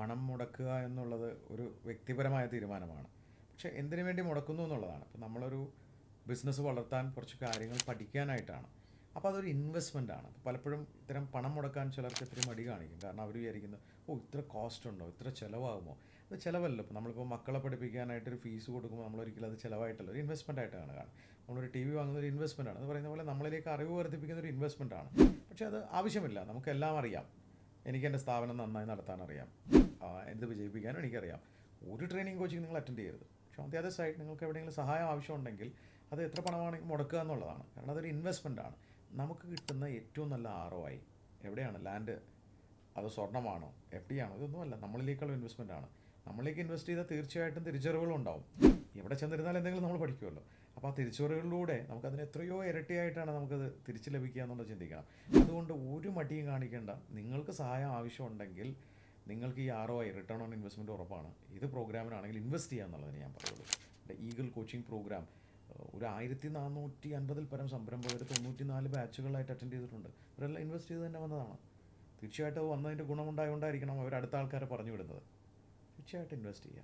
പണം മുടക്കുക എന്നുള്ളത് ഒരു വ്യക്തിപരമായ തീരുമാനമാണ്. പക്ഷേ എന്തിനു വേണ്ടി മുടക്കുന്നു എന്നുള്ളതാണ്. ഇപ്പോൾ നമ്മളൊരു ബിസിനസ് വളർത്താൻ കുറച്ച് കാര്യങ്ങൾ പഠിക്കാനായിട്ടാണ്. അപ്പോൾ അതൊരു ഇൻവെസ്റ്റ്മെൻ്റ് ആണ്. പലപ്പോഴും ഇത്തരം പണം മുടക്കാൻ ചിലർക്ക് ഇത്രയും മടി കാണിക്കും. കാരണം അവർ വിചാരിക്കുന്നത് ഇത്ര കോസ്റ്റ് ഉണ്ടോ, ഇത്ര ചിലവാകുമോ. അത് ചിലവല്ലോ. ഇപ്പോൾ നമ്മളിപ്പോൾ മക്കളെ പഠിപ്പിക്കാനായിട്ടൊരു ഫീസ് കൊടുക്കുമ്പോൾ നമ്മളൊരിക്കലും അത് ചിലവായിട്ടല്ല, ഒരു ഇൻവെസ്റ്റ്മെൻ്റ് ആയിട്ടാണ് കാണുന്നത്. നമ്മളൊരു ടി വി വാങ്ങുന്ന ഒരു ഇൻവെസ്റ്റ്മെൻ്റ് ആണ്. അത് പറയുന്ന പോലെ നമ്മളിലേക്ക് അറിവ് വർദ്ധിപ്പിക്കുന്ന ഒരു ഇൻവെസ്റ്റ്മെൻ്റ് ആണ്. പക്ഷേ അത് ആവശ്യമില്ല. നമുക്കെല്ലാം അറിയാം. എനിക്ക് എൻ്റെ സ്ഥാപനം നന്നായി നടത്താനറിയാം, എന്ത് വിജയിപ്പിക്കാനും എനിക്കറിയാം. ഒരു ട്രെയിനിങ് കോച്ചിങ് നിങ്ങൾ അറ്റൻഡ് ചെയ്യരുത്. പക്ഷേ ഓൺ ദി അതർ സൈഡ് നിങ്ങൾക്ക് എവിടെയെങ്കിലും സഹായം ആവശ്യമുണ്ടെങ്കിൽ അത് എത്ര പണമാണെങ്കിൽ മുടക്കുക എന്നുള്ളതാണ്. കാരണം അതൊരു ഇൻവെസ്റ്റ്മെൻ്റ് ആണ്. നമുക്ക് കിട്ടുന്ന ഏറ്റവും നല്ല ROI എവിടെയാണ്? ലാൻഡ്, അത് സ്വർണ്ണമാണോ, FD ആണോ? ഇതൊന്നുമല്ല, നമ്മളിലേക്കുള്ള ഇൻവെസ്റ്റ്മെൻ്റ് ആണ്. നമ്മളിലേക്ക് ഇൻവെസ്റ്റ് ചെയ്താൽ തീർച്ചയായിട്ടും തിരിച്ചറിവുകളുണ്ടാവും. എവിടെ ചെന്നിരുന്നാൽ എന്തെങ്കിലും നമ്മൾ പഠിക്കുമല്ലോ. അപ്പോൾ ആ തിരിച്ചറിവുകളിലൂടെ നമുക്കതിന് എത്രയോ ഇരട്ടിയായിട്ടാണ് നമുക്കത് തിരിച്ച് ലഭിക്കുക എന്നുള്ളത് ചിന്തിക്കണം. അതുകൊണ്ട് ഒരു മടിയും കാണിക്കേണ്ട. നിങ്ങൾക്ക് സഹായം ആവശ്യമുണ്ടെങ്കിൽ നിങ്ങൾക്ക് ഈ ROI, റിട്ടേൺ ഓൺ ഇൻവെസ്റ്റ്മെൻറ്റ് ഉറപ്പാണ്. ഇത് പ്രോഗ്രാമിനാണെങ്കിൽ ഇൻവെസ്റ്റ് ചെയ്യുക എന്നുള്ളതിന് ഞാൻ പറയുള്ളൂ. എൻ്റെ ഈഗിൾ കോച്ചിങ് പ്രോഗ്രാം ഒരു 1450 പരം സംരംഭകർ 94 ബാച്ചുകളായിട്ട് അറ്റൻഡ് ചെയ്തിട്ടുണ്ട്. അവരെല്ലാം ഇൻവെസ്റ്റ് ചെയ്ത് തന്നെ വന്നതാണ്. തീർച്ചയായിട്ടും അത് വന്നതിൻ്റെ ഗുണമുണ്ടായതുകൊണ്ടായിരിക്കണം അവർ അടുത്ത ആൾക്കാരെ പറഞ്ഞു വിടുന്നത്. തീർച്ചയായിട്ടും ഇൻവെസ്റ്റ് ചെയ്യുക.